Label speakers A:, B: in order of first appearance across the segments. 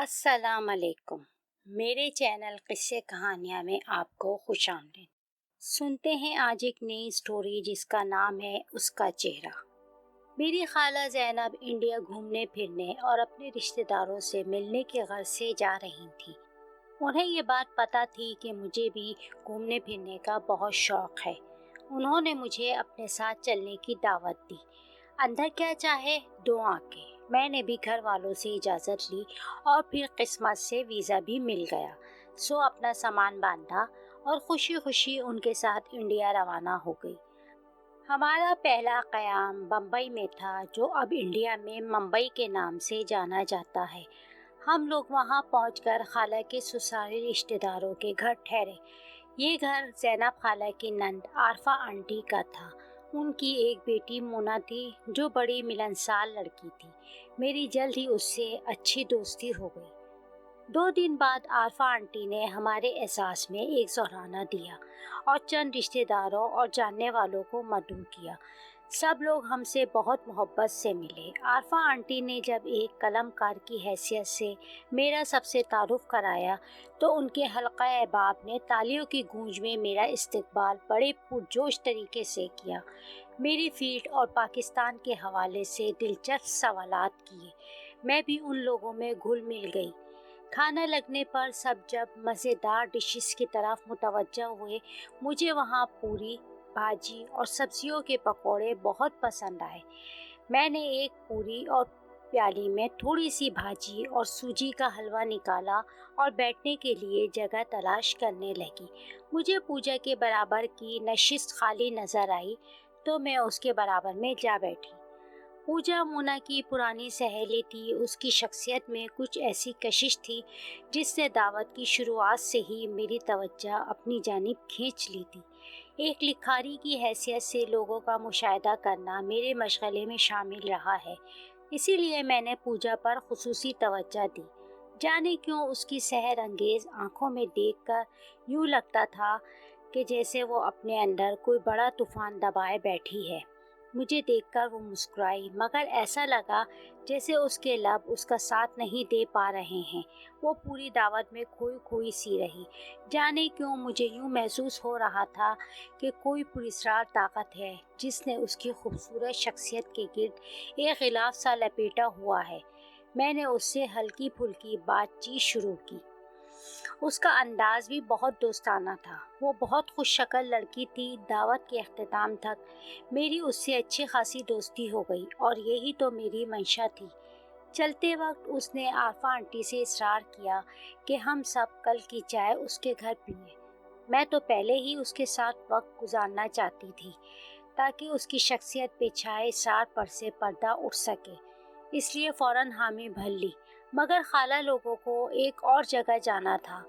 A: السلام علیکم۔ میرے چینل قصے کہانیاں میں آپ کو خوش آمدید۔ سنتے ہیں آج ایک نئی سٹوری جس کا نام ہے اس کا چہرہ۔ میری خالہ زینب انڈیا گھومنے پھرنے اور اپنے رشتہ داروں سے ملنے کے غرض سے جا رہی تھی۔ انہیں یہ بات پتہ تھی کہ مجھے بھی گھومنے پھرنے کا بہت شوق ہے۔ انہوں نے مجھے اپنے ساتھ چلنے کی دعوت دی۔ اندر کیا چاہے دو آنکھیں۔ میں نے بھی گھر والوں سے اجازت لی اور پھر قسمت سے ویزا بھی مل گیا، سو اپنا سامان باندھا اور خوشی خوشی ان کے ساتھ انڈیا روانہ ہو گئی۔ ہمارا پہلا قیام بمبئی میں تھا، جو اب انڈیا میں ممبئی کے نام سے جانا جاتا ہے۔ ہم لوگ وہاں پہنچ کر خالہ کے سسرالی رشتہ داروں کے گھر ٹھہرے۔ یہ گھر زینب خالہ کی نند عارفہ آنٹی کا تھا۔ ان کی ایک بیٹی مونا تھی جو بڑی ملنسار لڑکی تھی۔ میری جلد ہی اس سے اچھی دوستی ہو گئی۔ 2 دن بعد عارفہ آنٹی نے ہمارے اعزاز میں ایک زہرانہ دیا اور چند رشتہ داروں اور جاننے والوں کو مدعو کیا۔ سب لوگ ہم سے بہت محبت سے ملے۔ عارفہ آنٹی نے جب ایک قلم کار کی حیثیت سے میرا سب سے تعارف کرایا تو ان کے حلقہ احباب نے تالیوں کی گونج میں میرا استقبال بڑے پرجوش طریقے سے کیا۔ میری فیلڈ اور پاکستان کے حوالے سے دلچسپ سوالات کیے۔ میں بھی ان لوگوں میں گھل مل گئی۔ کھانا لگنے پر سب جب مزیدار ڈشز کی طرف متوجہ ہوئے، مجھے وہاں پوری، بھاجی اور سبزیوں کے پکوڑے بہت پسند آئے۔ میں نے ایک پوری اور پیالی میں تھوڑی سی بھاجی اور سوجی کا حلوہ نکالا اور بیٹھنے کے لیے جگہ تلاش کرنے لگی۔ مجھے پوجا کے برابر کی نشست خالی نظر آئی تو میں اس کے برابر میں جا بیٹھی۔ پوجا مونا کی پرانی سہیلی تھی۔ اس کی شخصیت میں کچھ ایسی کشش تھی جس نے دعوت کی شروعات سے ہی میری توجہ اپنی جانب کھینچ لی تھی۔ ایک لکھاری کی حیثیت سے لوگوں کا مشاہدہ کرنا میرے مشغلے میں شامل رہا ہے، اسی لیے میں نے پوجا پر خصوصی توجہ دی۔ جانے کیوں اس کی سحر انگیز آنکھوں میں دیکھ کر یوں لگتا تھا کہ جیسے وہ اپنے اندر کوئی بڑا طوفان دبائے بیٹھی ہے۔ مجھے دیکھ کر وہ مسکرائی، مگر ایسا لگا جیسے اس کے لب اس کا ساتھ نہیں دے پا رہے ہیں۔ وہ پوری دعوت میں کھوئی کھوئی سی رہی۔ جانے کیوں مجھے یوں محسوس ہو رہا تھا کہ کوئی پراسرار طاقت ہے جس نے اس کی خوبصورت شخصیت کے گرد ایک غلاف سا لپیٹا ہوا ہے۔ میں نے اس سے ہلکی پھلکی بات چیت شروع کی۔ اس کا انداز بھی بہت دوستانہ تھا۔ وہ بہت خوش شکل لڑکی تھی۔ دعوت کے اختتام تک میری اس سے اچھی خاصی دوستی ہو گئی اور یہی تو میری منشا تھی۔ چلتے وقت اس نے عارفہ آنٹی سے اصرار کیا کہ ہم سب کل کی چائے اس کے گھر پئیں۔ میں تو پہلے ہی اس کے ساتھ وقت گزارنا چاہتی تھی تاکہ اس کی شخصیت پہ چھائے اسرار پر سے پردہ اٹھ سکے، اس لیے فوراً حامی بھر لی۔ مگر خالہ لوگوں کو ایک اور جگہ جانا تھا۔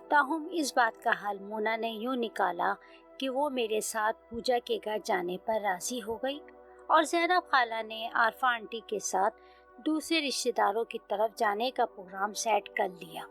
A: تاہم اس بات کا حل مونا نے یوں نکالا کہ وہ میرے ساتھ پوجا کے گھر جانے پر راضی ہو گئی اور زینب خالہ نے عارفہ آنٹی کے ساتھ دوسرے رشتہ داروں کی طرف جانے کا پروگرام سیٹ کر لیا۔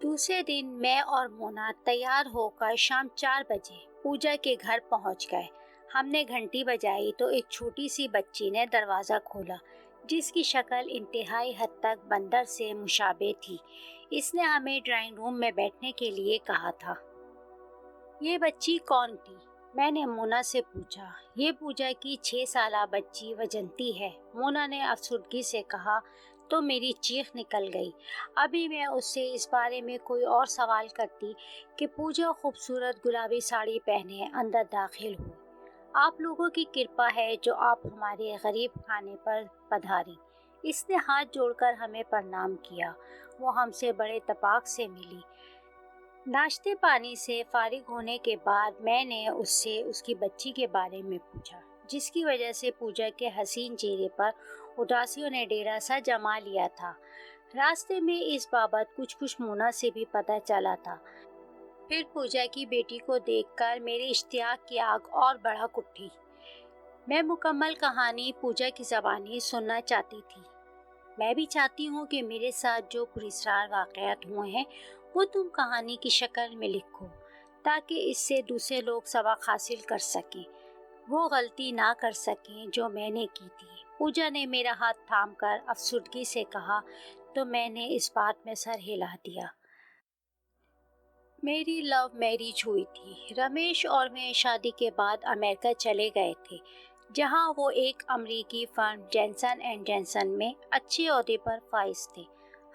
A: دوسرے دن میں اور مونا تیار ہو کر شام 4 بجے پوجا کے گھر پہنچ گئے۔ ہم نے گھنٹی بجائی تو ایک چھوٹی سی بچی نے دروازہ کھولا، جس کی شکل انتہائی حد تک بندر سے مشابہ تھی۔ اس نے ہمیں ڈرائنگ روم میں بیٹھنے کے لیے کہا تھا۔ یہ بچی کون تھی؟ میں نے مونا سے پوچھا۔ یہ پوجا کی 6 سالہ بچی وجنتی ہے، مونا نے افسردگی سے کہا تو میری چیخ نکل گئی۔ ابھی میں اس سے اس بارے میں کوئی اور سوال کرتی کہ پوجا خوبصورت گلابی ساڑی پہنے اندر داخل ہوئی۔ آپ لوگوں کی کرپا ہے جو آپ ہمارے غریب خانے پر پدھاری۔ اس نے ہاتھ جوڑ کر ہمیں پرنام کیا۔ وہ ہم سے بڑے اتفاق سے ملی۔ ناشتے پانی سے فارغ ہونے کے بعد میں نے اس سے اس کی بچی کے بارے میں پوچھا، جس کی وجہ سے پوجا کے حسین چہرے پر اداسیوں نے ڈیرا سا جما لیا تھا۔ راستے میں اس بابت کچھ مونا سے بھی پتہ چلا تھا۔ پھر پوجا کی بیٹی کو دیکھ کر میری اشتیاق کی آگ اور بڑھک اٹھی۔ میں مکمل کہانی پوجا کی زبانی سننا چاہتی تھی۔ میں بھی چاہتی ہوں کہ میرے ساتھ جو پراسرار واقعات ہوئے ہیں وہ تم کہانی کی شکل میں لکھو، تاکہ اس سے دوسرے لوگ سبق حاصل کر سکیں، وہ غلطی نہ کر سکیں جو میں نے کی تھی۔ پوجا نے میرا ہاتھ تھام کر افسردگی سے کہا، تو میں نے اس بات میں سر ہلا دیا۔ میری لو میرج ہوئی تھی۔ رمیش اور میں شادی کے بعد امریکہ چلے گئے تھے، جہاں وہ ایک امریکی فرم جینسن اینڈ جینسن میں اچھے عہدے پر فائز تھے۔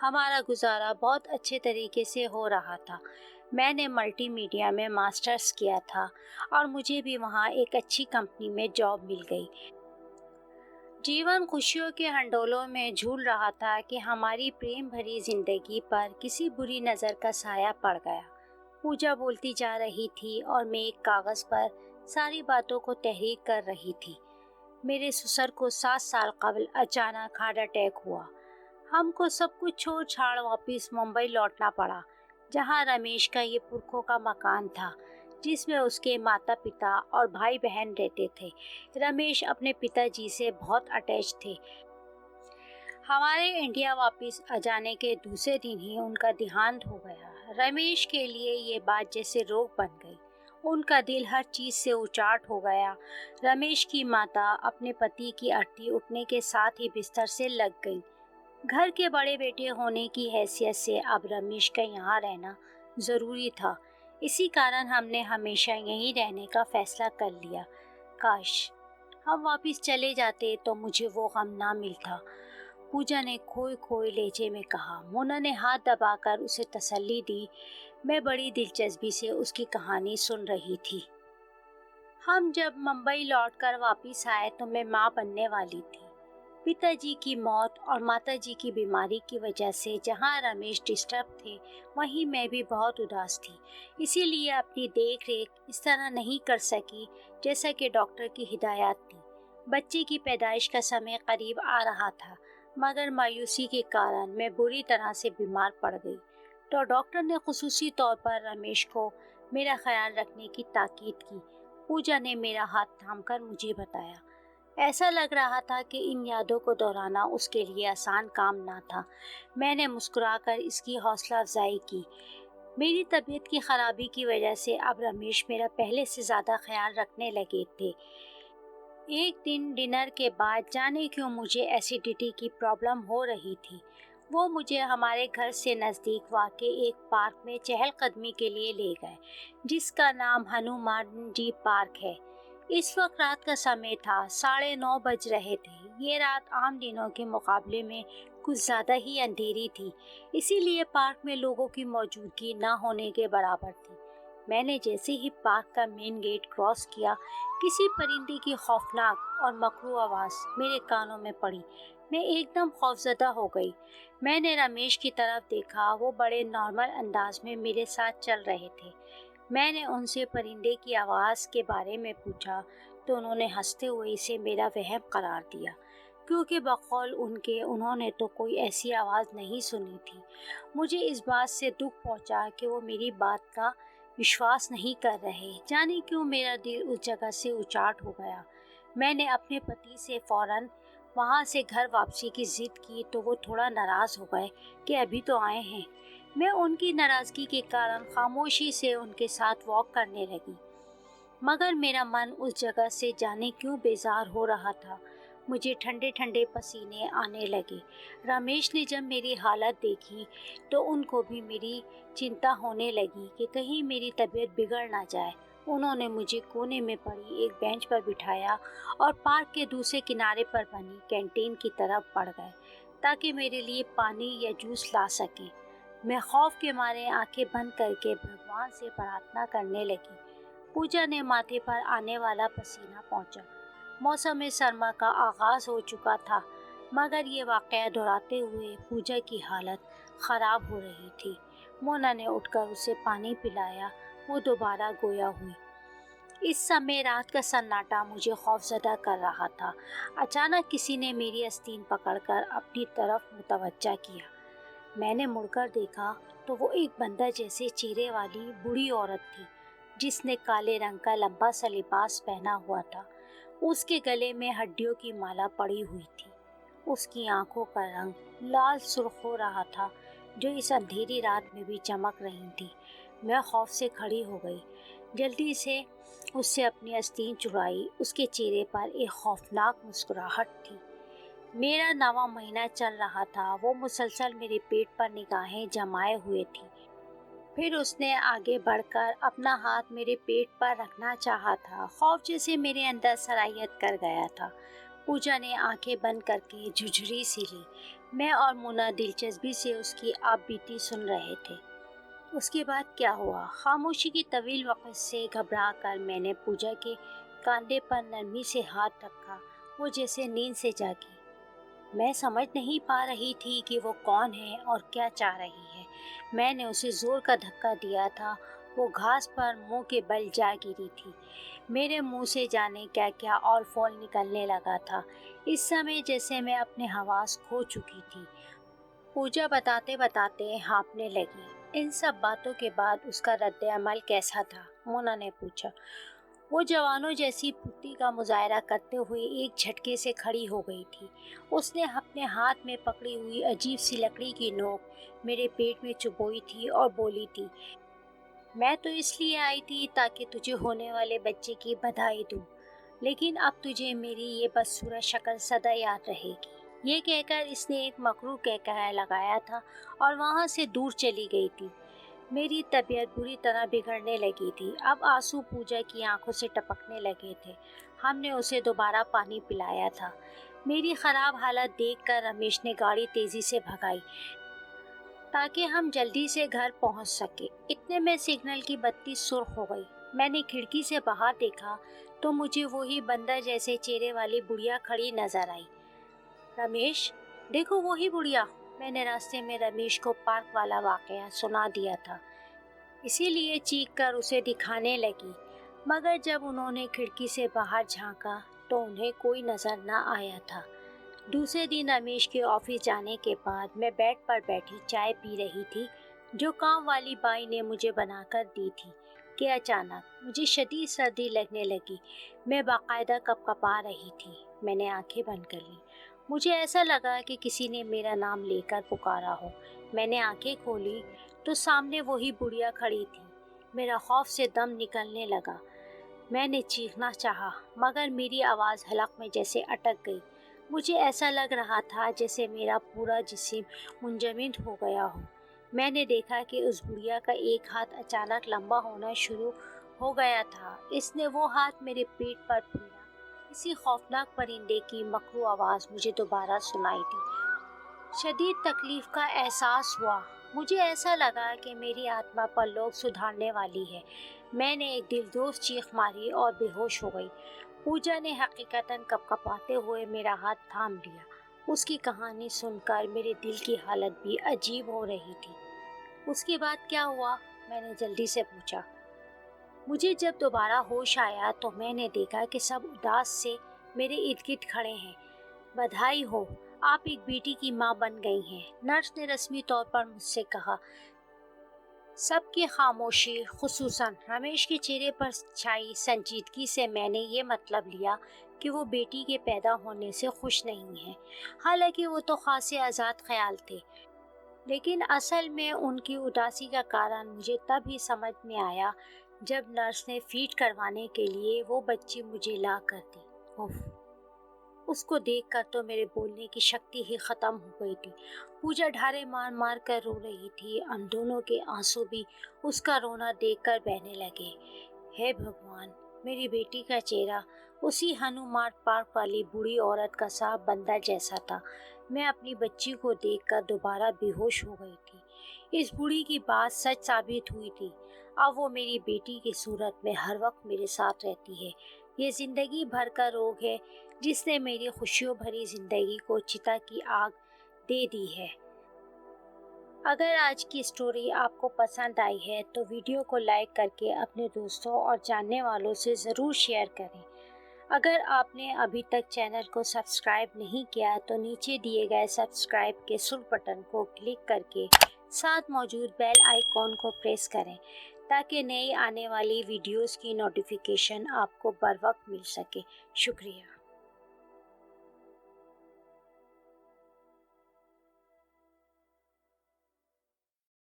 A: ہمارا گزارا بہت اچھے طریقے سے ہو رہا تھا۔ میں نے ملٹی میڈیا میں ماسٹرز کیا تھا اور مجھے بھی وہاں ایک اچھی کمپنی میں جاب مل گئی۔ جیون خوشیوں کے ہنڈولوں میں جھول رہا تھا کہ ہماری پریم بھری زندگی پر کسی بری نظر کا سایہ پڑ گیا۔ پوجا بولتی جا رہی تھی اور میں ایک کاغذ پر ساری باتوں کو تحریر کر رہی تھی۔ میرے سسر کو 7 سال قبل اچانک ہارٹ اٹیک ہوا۔ ہم کو سب کچھ چھوڑ چھاڑ واپس ممبئی لوٹنا پڑا، جہاں رمیش کا یہ پرکھوں کا مکان تھا، جس میں اس کے ماتا پتا اور بھائی بہن رہتے تھے۔ رمیش اپنے پتا جی سے بہت اٹیچ تھے۔ ہمارے انڈیا واپس جانے کے دوسرے دن ہی ان کا دیہانت ہو گیا۔ رمیش کے لیے یہ بات جیسے روک بن گئی۔ ان کا دل ہر چیز سے اچاٹ ہو گیا۔ رمیش کی ماتا اپنے پتی کی ارتھی اٹھنے کے ساتھ ہی بستر سے لگ گئی۔ گھر کے بڑے بیٹے ہونے کی حیثیت سے اب رمیش کا یہاں رہنا ضروری تھا۔ اسی کارن ہم نے ہمیشہ یہیں رہنے کا فیصلہ کر لیا۔ کاش ہم واپس چلے جاتے تو مجھے وہ غم نہ ملتا، پوجا نے کھوئے کھوئے لہجے میں کہا۔ مونا نے ہاتھ دبا کر اسے تسلی دی۔ میں بڑی دلچسپی سے اس کی کہانی سن رہی تھی۔ ہم جب ممبئی لوٹ کر واپس آئے تو میں ماں بننے والی تھی۔ پتا جی کی موت اور ماتا جی کی بیماری کی وجہ سے جہاں رمیش ڈسٹرب تھے، وہیں میں بھی بہت اداس تھی۔ اسی لیے اپنی دیکھ ریکھ اس طرح نہیں کر سکی جیسا کہ ڈاکٹر کی ہدایات تھی۔ بچے کی پیدائش کا سمے قریب آ رہا تھا، مگر مایوسی کے کارن میں بری طرح سے بیمار پڑ گئی، تو ڈاکٹر نے خصوصی طور پر رمیش کو میرا خیال رکھنے کی تاکید کی۔ پوجا نے میرا ہاتھ تھام کر مجھے بتایا۔ ایسا لگ رہا تھا کہ ان یادوں کو دہرانا اس کے لیے آسان کام نہ تھا۔ میں نے مسکرا کر اس کی حوصلہ افزائی کی۔ میری طبیعت کی خرابی کی وجہ سے اب رمیش میرا پہلے سے زیادہ خیال رکھنے لگے تھے۔ ایک دن ڈنر کے بعد جانے کیوں مجھے ایسیڈیٹی کی پرابلم ہو رہی تھی۔ وہ مجھے ہمارے گھر سے نزدیک واقع ایک پارک میں چہل قدمی کے لیے لے گئے، جس کا نام ہنومان جی پارک ہے۔ اس وقت رات کا سمے تھا، 9:30 بج رہے تھے۔ یہ رات عام دنوں کے مقابلے میں کچھ زیادہ ہی اندھیری تھی، اسی لیے پارک میں لوگوں کی موجودگی نہ ہونے کے برابر تھی۔ میں نے جیسے ہی پارک کا مین گیٹ کراس کیا، کسی پرندے کی خوفناک اور مکروہ آواز میرے کانوں میں پڑی۔ میں ایک دم خوفزدہ ہو گئی۔ میں نے رمیش کی طرف دیکھا، وہ بڑے نارمل انداز میں میرے ساتھ چل رہے تھے۔ میں نے ان سے پرندے کی آواز کے بارے میں پوچھا تو انہوں نے ہنستے ہوئے اسے میرا وہم قرار دیا، کیونکہ بقول ان کے انہوں نے تو کوئی ایسی آواز نہیں سنی تھی۔ مجھے اس بات سے دکھ پہنچا کہ وہ میری بات کا وشواس نہیں کر رہے۔ جانے کیوں میرا دل اس جگہ سے اچاٹ ہو گیا۔ میں نے اپنے پتی سے فوراً وہاں سے گھر واپسی کی ضد کی تو وہ تھوڑا ناراض ہو گئے کہ ابھی تو آئے ہیں۔ میں ان کی ناراضگی کے کارن خاموشی سے ان کے ساتھ واک کرنے لگی، مگر میرا من اس جگہ سے جانے کیوں بیزار ہو رہا تھا۔ مجھے ٹھنڈے ٹھنڈے پسینے آنے لگے۔ رمیش نے جب میری حالت دیکھی تو ان کو بھی میری چنتا ہونے لگی کہ کہیں میری طبیعت بگڑ نہ جائے۔ انہوں نے مجھے کونے میں پڑی ایک بینچ پر بٹھایا اور پارک کے دوسرے کنارے پر بنی کینٹین کی طرف بڑھ گئے تاکہ میرے لیے پانی یا جوس لا سکیں۔ میں خوف کے مارے آنکھیں بند کر کے بھگوان سے پرارتھنا کرنے لگی۔ پوجا نے ماتھے پر آنے والا پسینہ پہنچا۔ موسم سرما کا آغاز ہو چکا تھا، مگر یہ واقعہ دہراتے ہوئے پوجا کی حالت خراب ہو رہی تھی۔ مونا نے اٹھ کر اسے پانی پلایا، وہ دوبارہ گویا ہوئی۔ اس سمے رات کا سناٹا مجھے خوفزدہ کر رہا تھا۔ اچانک کسی نے میری آستین پکڑ کر اپنی طرف متوجہ کیا۔ میں نے مڑ کر دیکھا تو وہ ایک بندر جیسے چہرے والی بوڑھی عورت تھی، جس نے کالے رنگ کا لمبا سا لباس پہنا ہوا تھا۔ اس کے گلے میں ہڈیوں کی مالا پڑی ہوئی تھی۔ اس کی آنکھوں کا رنگ لال سرخ ہو رہا تھا، جو اس اندھیری رات میں بھی چمک رہی تھی۔ میں خوف سے کھڑی ہو گئی، جلدی سے اس سے اپنی آستین چرائی۔ اس کے چہرے پر ایک خوفناک مسکراہٹ تھی۔ میرا 9واں مہینہ چل رہا تھا۔ وہ مسلسل میرے پیٹ پر نگاہیں جمائے ہوئے تھی۔ پھر اس نے آگے بڑھ کر اپنا ہاتھ میرے پیٹ پر رکھنا چاہا تھا۔ خوف جیسے میرے اندر سرایت کر گیا تھا۔ پوجا نے آنکھیں بند کر کے جھجھری سی لی۔ میں اور مونا دلچسپی سے اس کی آپ بیتی سن رہے تھے۔ اس کے بعد کیا ہوا؟ خاموشی کی طویل وقت سے گھبرا کر میں نے پوجا کے کاندھے پر نرمی سے ہاتھ رکھا۔ وہ جیسے نیند سے جاگی۔ میں سمجھ نہیں پا رہی تھی کہ وہ کون ہے اور کیا چاہ رہی ہے۔ میں نے اسے زور کا دھکا دیا تھا۔ وہ گھاس پر منہ کے بل جا گری تھی۔ میرے منہ سے جانے کیا کیا اور پھول نکلنے لگا تھا۔ اس سمے جیسے میں اپنے حواس کھو چکی تھی۔ پوجا بتاتے بتاتے ہانپنے لگی۔ ان سب باتوں کے بعد اس کا رد عمل کیسا تھا؟ مونا نے پوچھا۔ وہ جوانوں جیسی پھرتی کا مظاہرہ کرتے ہوئے ایک جھٹکے سے کھڑی ہو گئی تھی۔ اس نے اپنے ہاتھ میں پکڑی ہوئی عجیب سی لکڑی کی نوک میرے پیٹ میں چبوئی تھی اور بولی تھی، میں تو اس لیے آئی تھی تاکہ تجھے ہونے والے بچے کی بدھائی دوں، لیکن اب تجھے میری یہ بدصورت شکل سدا یاد رہے گی۔ یہ کہہ کر اس نے ایک مکروہ کہکہا لگایا تھا اور وہاں سے دور چلی گئی تھی۔ میری طبیعت بری طرح بگڑنے لگی تھی۔ اب آنسو پوجا کی آنکھوں سے ٹپکنے لگے تھے۔ ہم نے اسے دوبارہ پانی پلایا تھا۔ میری خراب حالت دیکھ کر رمیش نے گاڑی تیزی سے بھگائی تاکہ ہم جلدی سے گھر پہنچ سکے۔ اتنے میں سگنل کی بتی سرخ ہو گئی۔ میں نے کھڑکی سے باہر دیکھا تو مجھے وہی بندر جیسے چہرے والی بڑھیا کھڑی نظر آئی۔ رمیش، دیکھو وہی بڑھیا۔ میں نے راستے میں رمیش کو پارک والا واقعہ سنا دیا تھا، اسی لیے چیخ کر اسے دکھانے لگی، مگر جب انہوں نے کھڑکی سے باہر جھانکا تو انہیں کوئی نظر نہ آیا تھا۔ دوسرے دن رمیش کے آفس جانے کے بعد میں بیڈ پر بیٹھی چائے پی رہی تھی جو کام والی بائی نے مجھے بنا کر دی تھی کہ اچانک مجھے شدید سردی لگنے لگی۔ میں باقاعدہ کپکپا رہی تھی۔ میں نے آنکھیں بند کر لیں۔ مجھے ایسا لگا کہ کسی نے میرا نام لے کر پکارا ہو۔ میں نے آنکھیں کھولی تو سامنے وہی بڑھیا کھڑی تھی۔ میرا خوف سے دم نکلنے لگا۔ میں نے چیخنا چاہا مگر میری آواز حلق میں جیسے اٹک گئی۔ مجھے ایسا لگ رہا تھا جیسے میرا پورا جسم منجمد ہو گیا ہو۔ میں نے دیکھا کہ اس بڑھیا کا ایک ہاتھ اچانک لمبا ہونا شروع ہو گیا تھا۔ اس نے وہ ہاتھ میرے پیٹ پر پھیرا۔ کسی خوفناک پرندے کی مکروہ آواز مجھے دوبارہ سنائی دی۔ شدید تکلیف کا احساس ہوا۔ مجھے ایسا لگا کہ میری آتما پر لوگ سدھارنے والی ہے۔ میں نے ایک دلدوز چیخ ماری اور بے ہوش ہو گئی۔ پوجا نے حقیقتاً کپکپاتے ہوئے میرا ہاتھ تھام لیا۔ اس کی کہانی سن کر میرے دل کی حالت بھی عجیب ہو رہی تھی۔ اس کے بعد کیا ہوا؟ میں نے جلدی سے پوچھا۔ مجھے جب دوبارہ ہوش آیا تو میں نے دیکھا کہ سب اداس سے میرے ارد گرد کھڑے ہیں۔ بدھائی ہو، آپ ایک بیٹی کی ماں بن گئی ہیں، نرس نے رسمی طور پر مجھ سے کہا۔ سب کی خاموشی، خصوصاً رمیش کے چہرے پر چھائی سنجیدگی سے میں نے یہ مطلب لیا کہ وہ بیٹی کے پیدا ہونے سے خوش نہیں ہیں۔ حالانکہ وہ تو خاصے آزاد خیال تھے، لیکن اصل میں ان کی اداسی کا کارن مجھے تب ہی سمجھ میں آیا جب نرس نے فیڈ کروانے کے لیے وہ بچی مجھے لا کر دی۔ اس کو دیکھ کر تو میرے بولنے کی شکتی ہی ختم ہو گئی تھی۔ پوجا ڈھارے مار مار کر رو رہی تھی۔ ہم دونوں کے آنسو بھی اس کا رونا دیکھ کر بہنے لگے۔ ہے بھگوان، میری بیٹی کا چہرہ اسی ہنومان پارک والی بوڑھی عورت کا صاف بندر جیسا تھا۔ میں اپنی بچی کو دیکھ کر دوبارہ بے ہوش ہو گئی تھی۔ اس بوڑھی کی بات سچ ثابت ہوئی تھی۔ اب وہ میری بیٹی کی صورت میں ہر وقت میرے ساتھ رہتی ہے۔ یہ زندگی بھر کا روگ ہے جس نے میری خوشیوں بھری زندگی کو چتا کی آگ دے دی ہے۔ اگر آج کی سٹوری آپ کو پسند آئی ہے تو ویڈیو کو لائک کر کے اپنے دوستوں اور جاننے والوں سے ضرور شیئر کریں۔ اگر آپ نے ابھی تک چینل کو سبسکرائب نہیں کیا تو نیچے دیے گئے سبسکرائب کے سرخ بٹن کو کلک کر کے ساتھ موجود بیل آئیکن کو پریس کریں تاکہ نئی آنے والی ویڈیوز کی نوٹیفیکیشن آپ کو بر وقت مل سکے۔ شکریہ۔